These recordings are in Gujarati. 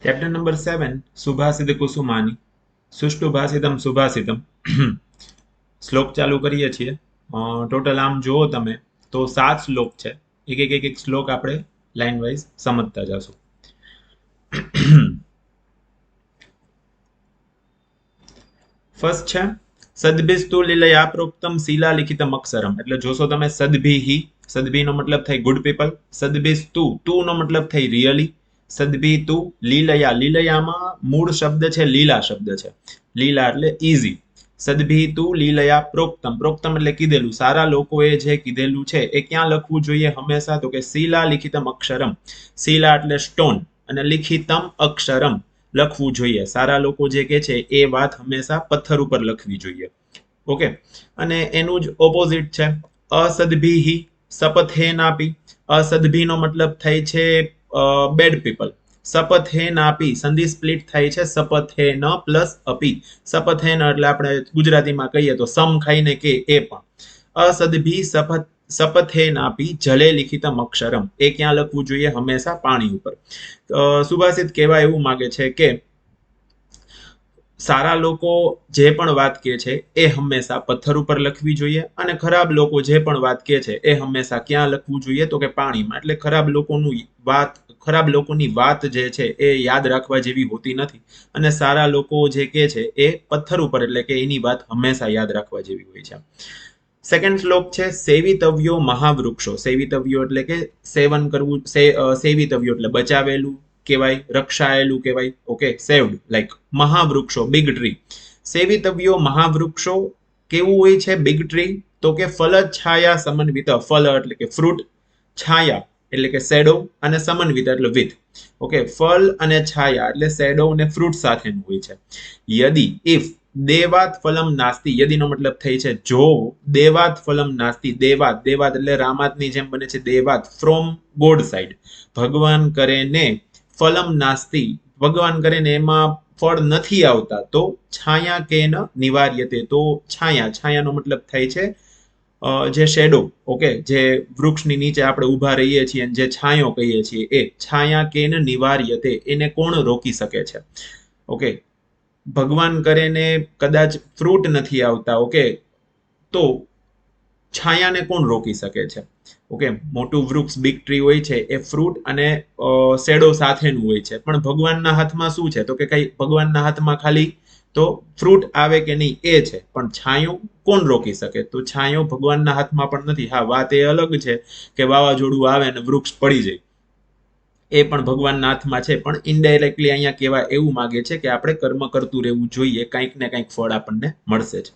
ચેપ્ટર નંબર 7 સુભાષિત કુસુમાની સુષ્ટુ ભાષિતમ સુભાષિતમ શ્લોક ચાલુ કરીએ છીએ। ટોટલ આમ જુઓ તમે તો 7 શ્લોક છે। એક શ્લોક આપણે લાઈન વાઇઝ સમજતા જશું। ફર્સ્ટ છે સદભિસ્તુ લીલયા પ્રોક્તમ શિલા લિખિતમ અક્ષરમ। એટલે જોશો તમે સદભિહી, સદભી નો મતલબ થાય ગુડ પીપલ, સદભિસ્તુ તુ નો મતલબ થાય રિયલી, સદભિતુ લીલયા, લીલયામાં મૂળ શબ્દ છે લીલા શબ્દ છે, લીલા એટલે ઈઝી। સદભિતુ લીલયા પ્રોક્તમ, પ્રોક્તમ એટલે કીધેલું, સારા લોકોએ જે કીધેલું છે એ ક્યાં લખવું જોઈએ હંમેશા, તો કે શિલા લિખિતમ અક્ષરમ। શિલા એટલે સ્ટોન અને લિખિતમ અક્ષરમ લખવું જોઈએ, સારા લોકો જે કે છે એ વાત હંમેશા પથ્થર ઉપર લખવી જોઈએ। ઓકે, અને એનું જ ઓપોઝિટ છે અસદભીહી, શપથે નાપી। અસદભી નો મતલબ થાય છે બેડ પીપલ, શપથે નાપી સંધિ સ્પ્લિટ થાય છે શપથે ન પ્લસ અપી। શપથે ન એટલે આપણે ગુજરાતીમાં કહીએ તો સમ ખાઈને કે એ પણ। અસદભી શપથે નાપી જલે લિખિતમ અક્ષરમ, એ ક્યાં લખવું જોઈએ હંમેશા પાણી ઉપર। સુભાષિત કહેવા એવું માંગે છે કે સારા લોકો જે પણ વાત કહે છે એ હંમેશા પથ્થર ઉપર લખવી જોઈએ, અને ખરાબ લોકો જે પણ વાત કહે છે એ હંમેશા ક્યાં લખવું જોઈએ તો કે પાણીમાં। એટલે ખરાબ લોકોની વાત જે છે એ યાદ રાખવા જેવી હોતી નથી, અને સારા લોકો જે કહે છે એ પથ્થર ઉપર એટલે કે એની વાત હંમેશા યાદ રાખવા જેવી હોય છે। સેકન્ડ શ્લોક છે સેવિતવ્યો મહાવૃક્ષો। સેવિતવ્યો એટલે કે સેવન કરવું, સેવિતવ્યો એટલે બચાવેલું કહેવાય, રક્ષાયેલું કહેવાય। ઓકે, સેવ્ડ લાઈક મહાવૃક્ષો બિગ ટ્રી। સેવિતવ્યો મહાવૃક્ષો કેવું હોય છે બિગ ટ્રી, તો કે ફલ છાયા સમન્વિત, ફલ એટલે કે ફ્રૂટ, છાયા એટલે કે શેડો, અને સમન્વિત એટલે વિથ। ઓકે, ફલ અને છાયા એટલે શેડો અને ફ્રૂટ સાથેનું હોય છે। યદિ ઇફ દેવાત ફલમ નાસ્તી, યદિ નો મતલબ થાય છે જો, દેવાત ફલમ નાસ્તી, દેવાત, દેવાત એટલે રામાતની જેમ બને છે દેવાત, ફ્રોમ ગોડ સાઈડ, ભગવાન કરે ને ફલમ નાસ્તી, ભગવાન કરે ને એમાં ફળ નથી આવતા, તો છાયા કે ન નિવાર્યતે, તો છાયા, છાયાનો મતલબ થાય છે જે શેડો, ઓકે, જે વૃક્ષની નીચે આપણે ઊભા રહીએ છીએ જે છાયો કહીએ છીએ એ છાયા કે ન નિવાર્યતે, એને કોણ રોકી શકે છે। ઓકે, ભગવાન કરે ને કદાચ ફ્રૂટ નથી આવતા, ઓકે, તો છાયાને કોણ રોકી શકે છે। ઓકે, મોટું વૃક્ષ બિગ ટ્રી હોય છે એ ફ્રૂટ અને શેડો સાથેનું હોય છે, પણ ભગવાનના હાથમાં શું છે તો કે કઈ ભગવાનના હાથમાં ખાલી તો ફ્રૂટ આવે કે નહીં એ છે, પણ છાયો કોણ રોકી શકે, તો છાયો ભગવાનના હાથમાં પણ નથી। હા, વાત એ અલગ છે કે વાવાઝોડું આવે અને વૃક્ષ પડી જાય, એ પણ ભગવાનના હાથમાં છે, પણ ઇનડાયરેક્ટલી અહીંયા કહેવા એવું માંગે છે કે આપણે કર્મ કરતું રહેવું જોઈએ, કંઈક ને કંઈક ફળ આપણને મળશે જ।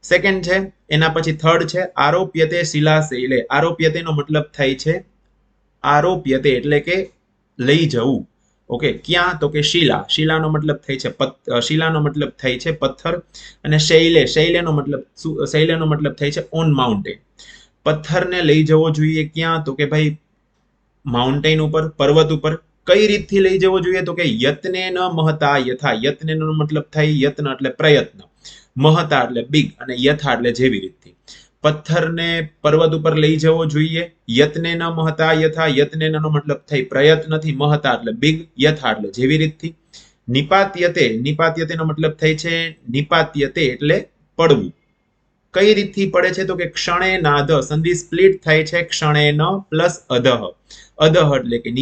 સેકન્ડ છે, એના પછી થર્ડ છે આરોપ્યતે શિલા શૈલે। આરોપ્યતે નો મતલબ થાય છે આરોપ્યતે એટલે કે લઈ જવું। ઓકે, ક્યાં તો કે શિલા, શિલાનો મતલબ થાય છે શિલાનો મતલબ થાય છે પથ્થર, અને શૈલે, શૈલેનો મતલબ શૈલેનો મતલબ થાય છે ઓન માઉન્ટેન। પથ્થરને લઈ જવો જોઈએ ક્યાં, તો કે ભાઈ માઉન્ટેન ઉપર, પર્વત ઉપર। કઈ રીતથી લઈ જવો જોઈએ તો કે યત્ને ન મહતા યથા, યત્ને નો મતલબ થાય યત્ન એટલે પ્રયત્ન, મહતા એટલે બિગ, અને યથા એટલે જેવી રીતથી। પથ્થરને પર્વત ઉપર લઈ જવો જોઈએ, યત્ને ન મહતા યથા, યત્ને નો મતલબ થાય પ્રયત્નથી, મહતા એટલે બિગ, યથા એટલે જેવી રીતથી। નિપાત્યતે, નિપાત્યતે નો મતલબ થાય છે નિપાત્યતે એટલે પડવું। કઈ રીતથી પડે છે તો કે ક્ષણે નાદ, સંધિ સ્પ્લિટ થાય છે ક્ષણે ન પ્લસ અધઃ, અધઃ એટલે કે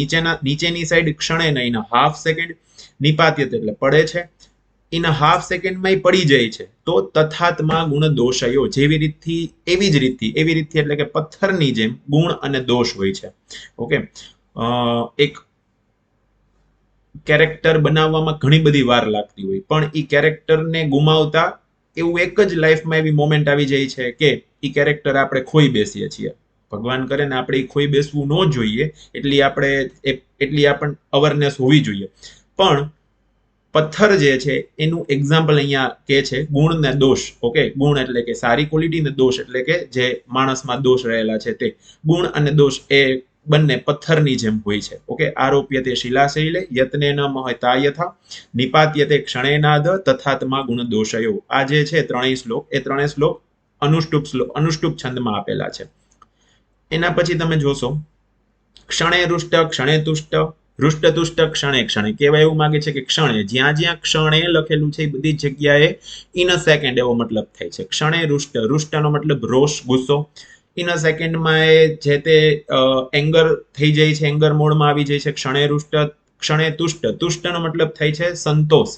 નીચેની સાઈડ, ક્ષણે ન ઇન હાફ સેકન્ડ, નિપાત્યતે એટલે પડે છે, ઇન હાફ સેકન્ડમાં પડી જાય છે, તો તથાત્મા ગુણ દોષયો, જેવી રીતથી એવી જ રીતથી, એવી રીતથી એટલે કે પથ્થરની જેમ ગુણ અને દોષ હોય છે। ઓકે, એક કેરેક્ટર બનાવવામાં ઘણી બધી વાર લાગતી હોય, પણ એ કેરેક્ટરને ગુમાવતા એવું એક જ લાઈફમાં એવી મોમેન્ટ આવી જાય છે કે એ કેરેક્ટર આપણે ખોઈ બેસીએ છીએ। ભગવાન કરે ને આપણે ખોઈ બેસવું ન જોઈએ, એટલી આપણને અવેરનેસ હોવી જોઈએ, પણ પથ્થર જે છે એનું એક્ઝામ્પલ અહીંયા કે છે ગુણ ને દોષ। ઓકે, ગુણ એટલે કે સારી ક્વોલિટી, ને દોષ એટલે કે જે માણસમાં દોષ રહેલા છે તે। ગુણ અને દોષ એ બંને પથ્થરની જેમ હોય છે। ઓકે, આરોપ્યતે શિલાશૈલે યત્ને ન મહતા યથા, નિપાત્યતે ક્ષણેનાદ તથાત્મા ગુણ દોષયો। આ જે છે ત્રણેય શ્લોક, એ ત્રણેય શ્લોક અનુષ્ટુપ છંદમાં આપેલા છે। એના પછી તમે જોશો ક્ષણે રુષ્ટ ક્ષણે તુષ્ટ, હૃષ્ટતુષ્ટ ક્ષણે ક્ષણે કહેવાય એવું માંગે છે કે ક્ષણે જ્યાં જ્યાં ક્ષણે લખેલું છે એ બધી જગ્યાએ ઇન અ સેકન્ડ એવો મતલબ થાય છે. ક્ષણે રુષ્ટ, રુષ્ટનો મતલબ રોષ, ગુસ્સો. ઇન અ સેકન્ડમાં એ જે તે એંગર થઈ જાય છે, એંગર મોડમાં આવી જાય છે. ક્ષણે રુષ્ટ, ક્ષણે તુષ્ટ, તુષ્ટનો મતલબ થાય છે સંતોષ.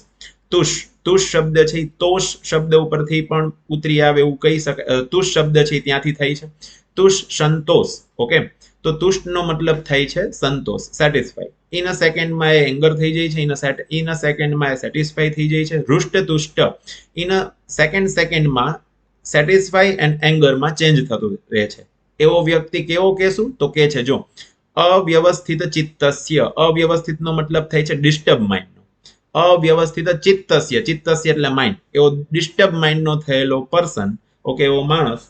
તુષ, તુષ શબ્દ છે તોષ શબ્દ ઉપરથી પણ ઉતરી આવે એવું કહી શકાય. તુષ શબ્દ છે ત્યાંથી થાય છે. તુષ સંતોષ. ઓકે, તો તુષ્ટનો મતલબ થાય છે સંતોષ, સેટિસ્ફાઈ. ઇન અ સેકન્ડમાં એ એંગર થઈ જાય છે, ઇન અ સેકન્ડમાં એ સેટિસ્ફાઈ થઈ જાય છે. હૃષ્ટ તુષ્ટ ઇન અ સેકન્ડમાં સેટિસ્ફાઈ એન્ડ એંગરમાં ચેન્જ થતું રહે છે. એવો વ્યક્તિ કેવો કહેશું તો કે છે જો અવ્યવસ્થિત ચિત્તસ્ય. અવ્યવસ્થિતનો મતલબ થાય છે ડિસ્ટર્બ માઇન્ડ. અવ્યવસ્થિત ચિત્તસ્ય, ચિત્તસ્ય એટલે માઇન્ડ, એવો ડિસ્ટર્બ માઇન્ડનો થયેલો પર્સન, ઓકે, એવો માણસ.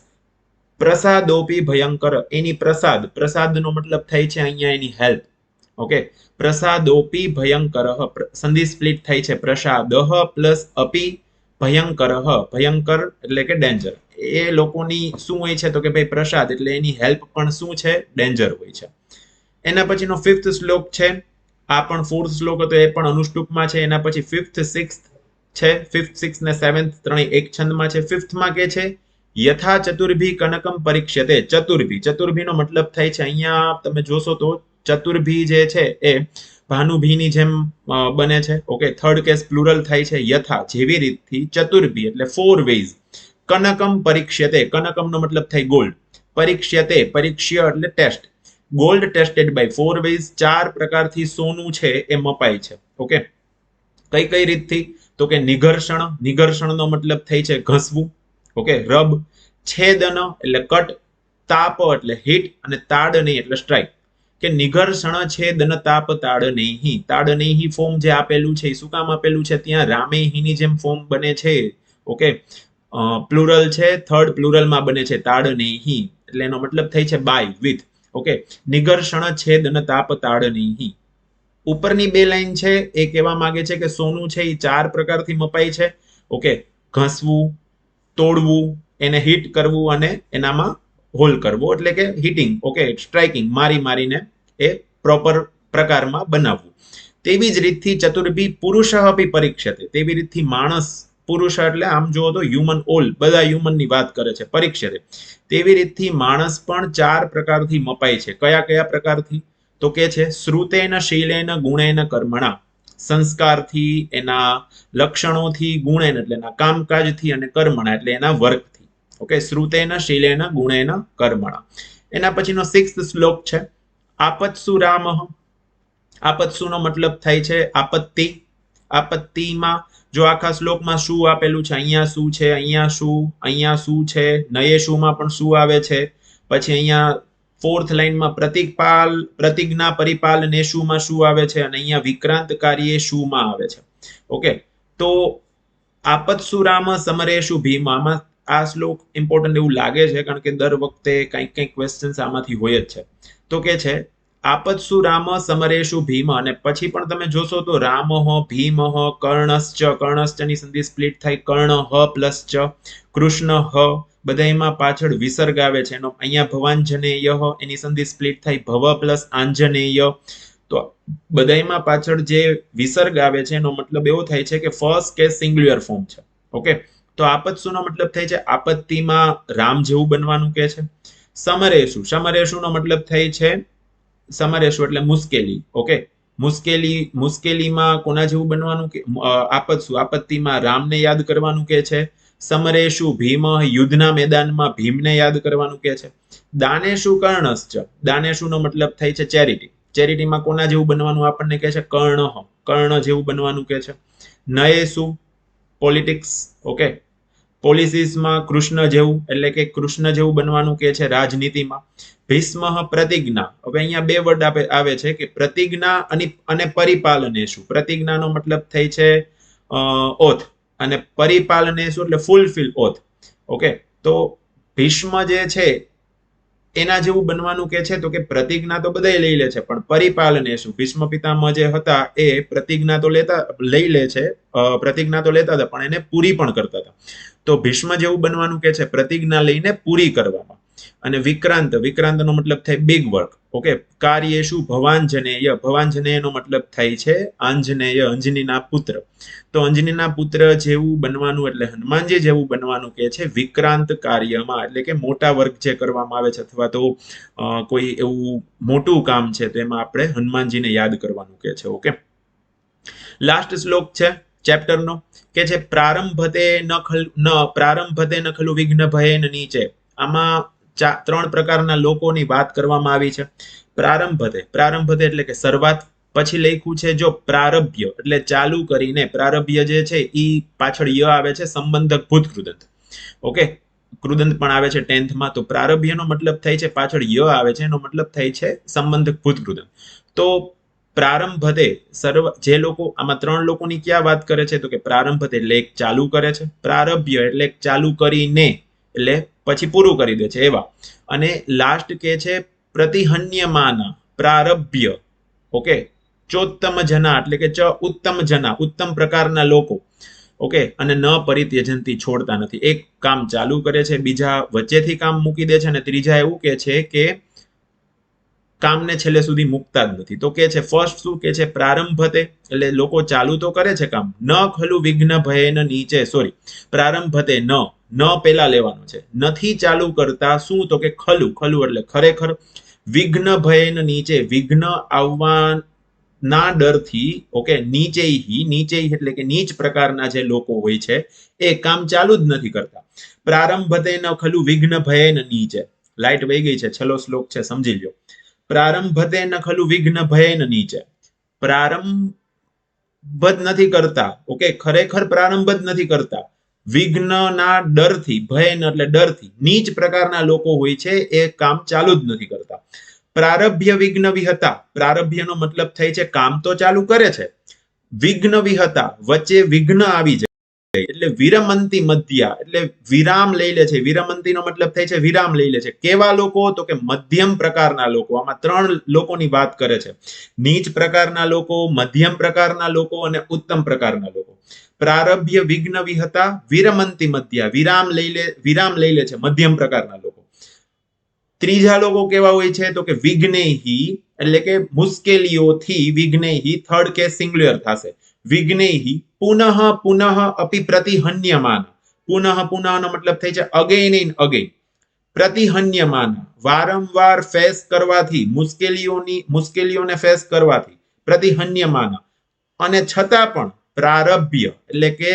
પ્રસાદોપી ભયંકર, એની પ્રસાદ, પ્રસાદનો મતલબ થાય છે અહીંયા એની હેલ્પ. ઓકે, પ્રસાદોપી ભયંકર, સંધિ સ્પ્લિટ થાય છે પ્રસાદ પ્લસ અપી ભયંકર. ભયંકર એટલે કે ડેન્જર. એ લોકોની શું હોય છે તો કે ભાઈ પ્રસાદ એટલે એની હેલ્પ પણ શું છે, ડેન્જર હોય છે. એના પછીનો 5th શ્લોક છે, આ પણ 4th શ્લોક હતો, એ પણ અનુષ્ટુપમાં છે. એના પછી 5th 6th છે, 5th 6th ને 7th ત્રણેય એક છંદમાં છે. 5th માં કે છે યથા ચતુર્ભી કનકમ પરીક્ષતે. ચતુર્ભી, ચતુર્ભીનો મતલબ થાય છે અહીંયા તમે જોશો તો ચતુર્ભી જે છે એ ભાનુભીની જેમ બને છે. ઓકે, થર્ડ કેસ પ્લુરલ થાય છે. યથા જેવી રીતથી, ચતુર્ભી એટલે 4 વેઝ. કનકમ પરીક્ષતે, કનકમનો મતલબ થાય ગોલ્ડ. પરીક્ષતે, પરીક્ષ્ય એટલે test. Gold tested by 4 ways, 4 પ્રકારથી સોનું છે એ મપાય છે. ઓકે, કઈ કઈ રીતથી તો કે નિઘર્ષણ, નિઘર્ષણનો મતલબ થાય છે ઘસવું. Okay, rub. છેદન એટલે કટ. તાપ એટલે હીટ, અને તાડની એટલે સ્ટ્રાઇક. કે નિઘર્ષણ છેદન તાપ તાડનેહી. તાડનેહી ફોર્મ જે આપેલું છે એ શું કામ આપેલું છે, ત્યાં રામેહીની જેમ ફોર્મ બને છે. ઓકે, પ્લુરલ છે, થર્ડ પ્લુરલમાં બને છે તાડનેહી, એટલે એનો મતલબ થાય છે બાય, વિથ. ઓકે, નિઘર્ષણ છેદન તાપ તાડનેહી. ઉપરની બે લાઈન છે એ કહેવા માંગે છે કે સોનું છે એ 4 પ્રકારથી મપાય છે. ઓકે, ઘસવું, તોડવું, એને હીટ કરવું, અને એનામાં હોલ કરવો એટલે કે હીટિંગ. ઓકે, સ્ટ્રાઇકિંગ, મારી મારીને એ પ્રોપર પ્રકારમાં બનાવવું. તેવી જ રીતથી ચતુર્ભી પુરુષ અપી પરીક્ષતે. તેવી રીતથી માણસ, પુરુષ એટલે આમ જુઓ તો હ્યુમન, ઓલ બધા હ્યુમનની વાત કરે છે, પરીક્ષતે. તેવી રીતથી માણસ પણ 4 પ્રકારથી મપાય છે. કયા કયા પ્રકારથી તો કે છે શ્રુતેન શીલેન ગુણેન કર્મણા. સંસ્કારથી, એના લક્ષણોથી, ગુણેન એટલે એના કામકાજથી, અને કર્મણા એટલે એના વર્કથી. ઓકે, શ્રુતેન શીલેન ગુણેન કર્મણા. એના પછીનો 6th શ્લોક છે આપત્સુ રામ. આપત્સુનો મતલબ થાય છે આપત્તિ. આપત્તિમાં જો આખા શ્લોકમાં શું આપેલું છે, અહીંયા શું છે, અહીંયા શું, અહીંયા શું છે, નયે શુંમાં પણ શું આવે છે. પછી અહીંયા 4th લાઈનમાં પ્રતિપાલ, પ્રતિજ્ઞા પરિપાલ ને શુંમાં શું આવે છે, અને અહીંયા વિક્રાંત કાર્ય શુંમાં આવે છે. ઓકે, તો આપત્સુ રામ સમરેશુ ભીમ. આમાં આ શ્લોક ઇમ્પોર્ટન્ટ એવું લાગે છે કારણ કે દર વખતે કંઈક કંઈક ક્વેશ્ચન્સ આમાંથી હોય જ છે. તો કે છે આપત્સુ રામ સમરેશુ ભીમ, અને પછી પણ તમે જોશો તો રામ ભીમ કર્ણશ્ચ, કર્ણશ્ચની સંધિ સ્પ્લિટ થાય કર્ણ પ્લસ ચ, કૃષ્ણ બધામાં પાછળ વિસર્ગ આવે છે. એનો અહીંયા ભવાંજનેય, એની સંધિ સ્પ્લિટ થાય ભવ પ્લસ આંજનેય. તો બધામાં પાછળ જે વિસર્ગ આવે છે એનો મતલબ એવો થાય છે કે ફર્સ્ટ કેસ સિંગ્યુલર ફોર્મ છે. ઓકે, તો આપત્સુનો મતલબ થાય છે આપત્તિમાં રામ જેવું બનવાનું કે છે. સમરેશુ, સમરેશુનો મતલબ થાય છે, સમરેશુ એટલે મુશ્કેલી. ઓકે, મુશ્કેલી, મુશ્કેલીમાં કોના જેવું બનવાનું કે આપત્સુ, આપત્તિમાં રામને યાદ કરવાનું કે છે. સમરેશુ ભીમ, યુદ્ધના મેદાનમાં ભીમને યાદ કરવાનું કે છે. દાનેશુ કર્ણશ્ચ, દાનેશુનો મતલબ થાય છે ચેરિટી. ચેરિટીમાં કોના જેવું બનવાનું આપણને કહે છે, કર્ણ, કર્ણ જેવું બનવાનું કે છે. નયેશુ પોલિટિક્સ. ઓકે, પોલિસીસમાં કૃષ્ણ જેવું એટલે કે કૃષ્ણ જેવું બનવાનું કે છે રાજનીતિમાં. ભીષ્મ પ્રતિજ્ઞા. હવે અહીંયા બે વર્ડ આવે છે કે પ્રતિજ્ઞા અને પરિપાલનેશુ. પ્રતિજ્ઞાનો મતલબ થાય છે ઓથ, અને પરિપાલનેશુ એટલે ફૂલફિલ ઓથ. ઓકે, તો ભીષ્મ જે છે એના જેવું બનવાનું કે છે. તો કે પ્રતિજ્ઞા તો બધા લઈ લે છે, પણ પરિપાલનેશુ, ભીષ્મ પિતામહ જે હતા એ પ્રતિજ્ઞા તો લઈ લે છે, પ્રતિજ્ઞા તો લેતા હતા પણ એને પૂરી પણ કરતા હતા. તો ભીષ્મ જેવું બનવાનું કે છે પ્રતિજ્ઞા લઈને પૂરી કરવામાં. અને વિક્રાંત, વિક્રાંતનો મતલબ થાય બિગ વર્ક. ઓકે, કાર્યેષુ ભવાંજનેય, ભવાંજનેયનો મતલબ થાય છે આંજનેય, અંજનીના પુત્ર. તો અંજનીના પુત્ર જેવું બનવાનું એટલે હનુમાનજી જેવું બનવાનું કે છે વિક્રાંત કાર્યમાં, એટલે કે મોટા વર્ક જે કરવામાં આવે છે અથવા તો કોઈ એવું મોટું કામ છે તો એમાં આપણે હનુમાનજીને યાદ કરવાનું કે છે. ઓકે, લાસ્ટ શ્લોક છે ચેપ્ટરનો કે છે પ્રારંભતે ન ખલુ વિઘ્ન ભયેન નીચે. આમાં ત્રણ પ્રકારના લોકોની વાત કરવામાં આવી છે. પ્રારંભતે એટલે કે શરૂઆત. પછી લખ્યું છે જો પ્રારભ્ય એટલે ચાલુ કરીને, પ્રારભ્ય જે છે એ પાછળ ય આવે છે સંબંધક ભૂત કૃદંત. ઓકે, કૃદંત પણ આવે છે 10th માં. તો પ્રારભ્યનો મતલબ થાય છે પાછળ ય આવે છે, એનો મતલબ થાય છે સંબંધક ભૂત કૃદંત. તો પ્રારંભતે જે લોકો, આમાં ત્રણ લોકોની ક્યાં વાત કરે છે તો કે પ્રારંભતે એટલે એક ચાલુ કરે છે, પ્રારભ્ય એટલે એક ચાલુ કરીને એટલે પછી પૂરું કરી દે છે એવા, અને લાસ્ટ કે છે પ્રતિહન્યમાન પ્રારભ્ય. ઓકે, ચોત્તમ જના એટલે કે ઉત્તમ જના, ઉત્તમ પ્રકારના લોકો. ઓકે, અને ન પરિત્યજંતી છોડતા નથી. એક કામ ચાલુ કરે છે, બીજા વચ્ચેથી કામ મૂકી દે છે, અને ત્રીજા એવું કે છે કે કામને છેલ્લે સુધી મૂકતા જ નથી. તો કે છે ફર્સ્ટ શું કે છે પ્રારંભતે એટલે લોકો ચાલુ તો કરે છે કામ, ન ખલું વિઘ્ન ભયેન નીચે, સોરી પ્રારંભતે ન પેલા લેવાનું છે, નથી ચાલુ કરતા શું તો કે ખલું એટલે ખરેખર, વિઘ્ન ભયેન નીચે વિઘ્ન આવવાના ડરથી. ઓકે, નીચે એટલે કે નીચ પ્રકારના જે લોકો હોય છે એ કામ ચાલુ જ નથી કરતા. પ્રારંભતે ન ખલું વિઘ્ન ભયેન નીચે. લાઈટ વહી ગઈ છે, છેલ્લો શ્લોક છે, સમજી લ્યો. પ્રારંભતે ન ખલું વિઘ્ન ભયેન નીચે, પ્રારંભ જ નથી કરતા. ઓકે, ખરેખર પ્રારંભ જ નથી કરતા, વિઘ્નના ડરથી, ભયન એટલે ડરથી, નીચ પ્રકારના લોકો હોય છે એ કામ ચાલુ જ નથી કરતા. પ્રારભ્ય વિઘ્ન વિહતા, પ્રારભ્યનો મતલબ થાય છે કામ તો ચાલુ કરે છે, વિઘ્ન વિહતા વચ્ચે વિઘ્ન આવી જાય એટલે વિરમંતી મધ્યા એટલે વિરામ લઈ લે છે. વિરમંતીનો મતલબ થાય છે વિરામ લઈ લે છે. કેવા લોકો તો કે મધ્યમ પ્રકારના લોકો. આમાં ત્રણ લોકોની વાત કરે છે, નીચ પ્રકારના લોકો, મધ્યમ પ્રકારના લોકો અને ઉત્તમ પ્રકારના લોકો. પ્રારભ્ય વિઘ્ન વિહતા વિરમંતી મધ્યા, વિરામ લઈ લે છે મધ્યમ પ્રકારના લોકો. ત્રીજા લોકો કેવા હોય છે તો કે વિઘ્નેહી એટલે કે મુશ્કેલીઓથી, વિઘ્નેહી થર્ડ કેસ સિંગ્યુલર થશે, વિઘ્નેહી પુનઃ અપી પ્રતિહન્યમાન. પુનઃ નો મતલબ થાય છે અગેન ઇન અગેન. પ્રતિહન્યમાન વારંવાર ફેસ કરવાથી, મુશ્કેલીઓને ફેસ કરવાથી પ્રતિહન્યમાન, અને છતાં પણ પ્રારભ્ય એટલે કે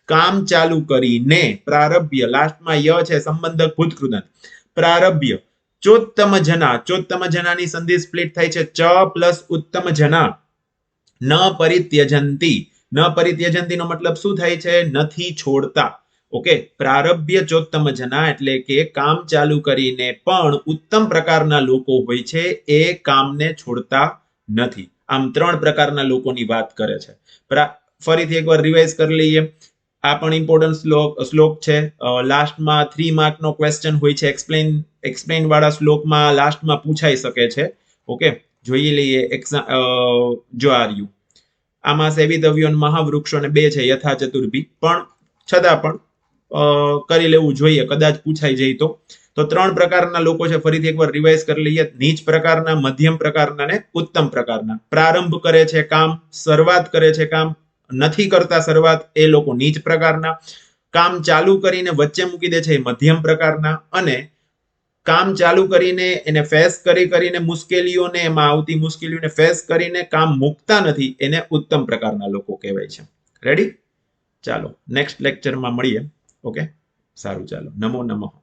કામ ચાલુ કરીને, પ્રારભ્ય લાસ્ટમાં ય છે સંબંધક ભૂતકૃદંત, પ્રારભ્ય ચોત્તમ જનાની સંધિ સ્પ્લિટ થાય છે ચ પ્લસ ઉત્તમ જના, ન પરિત્યજંતી. ન પરિત્યજંતી નો મતલબ શું થાય છે નથી છોડતા. ઓકે, પ્રારભ્ય ચોત્તમ જના એટલે કે કામ ચાલુ કરીને પણ ઉત્તમ પ્રકારના લોકો હોય છે એ કામને છોડતા નથી. આમ ત્રણ પ્રકારના લોકોની વાત કરે છે. ફરીથી એકવાર રિવાઇઝ કરી લઈએ. આ પણ ઇમ્પોર્ટન્ટ શ્લોક છે. લાસ્ટમાં 3 માર્કનો ક્વેશ્ચન હોય છે, એક્સપ્લેન વાળા શ્લોકમાં લાસ્ટમાં પૂછાઈ શકે છે. ઓકે, જોઈ લઈએ. જો આર્યું આમાં સેવિતવ્યો મહાવૃક્ષો અને 2 છે યથા ચતુર્ભી, પણ છતાં પણ કરી લેવું જોઈએ, કદાચ પૂછાઈ જાય તો. તો 3 પ્રકારના લોકો છે, ફરીથી એકવાર રિવાઇઝ કરી લઈએ. નીચ પ્રકારના, મધ્યમ પ્રકારના ને ઉત્તમ પ્રકારના. પ્રારંભ કરે છે કામ, શરૂઆત કરે છે કામ, નથી કરતા શરૂઆત એ લોકો નીચ પ્રકારના, કામ ચાલુ કરીને વચ્ચે મૂકી દે છે એ મધ્યમ પ્રકારના, અને કામ ચાલુ કરીને એને ફેસ કરીને મુશ્કેલીઓને, એમાં આવતી મુશ્કેલીઓને ફેસ કરીને કામ મૂકતા નથી એને ઉત્તમ પ્રકારના લોકો કહેવાય છે. રેડી? ચાલો નેક્સ્ટ લેક્ચરમાં મળીએ. ઓકે, સારું, ચાલો. નમો નમઃ.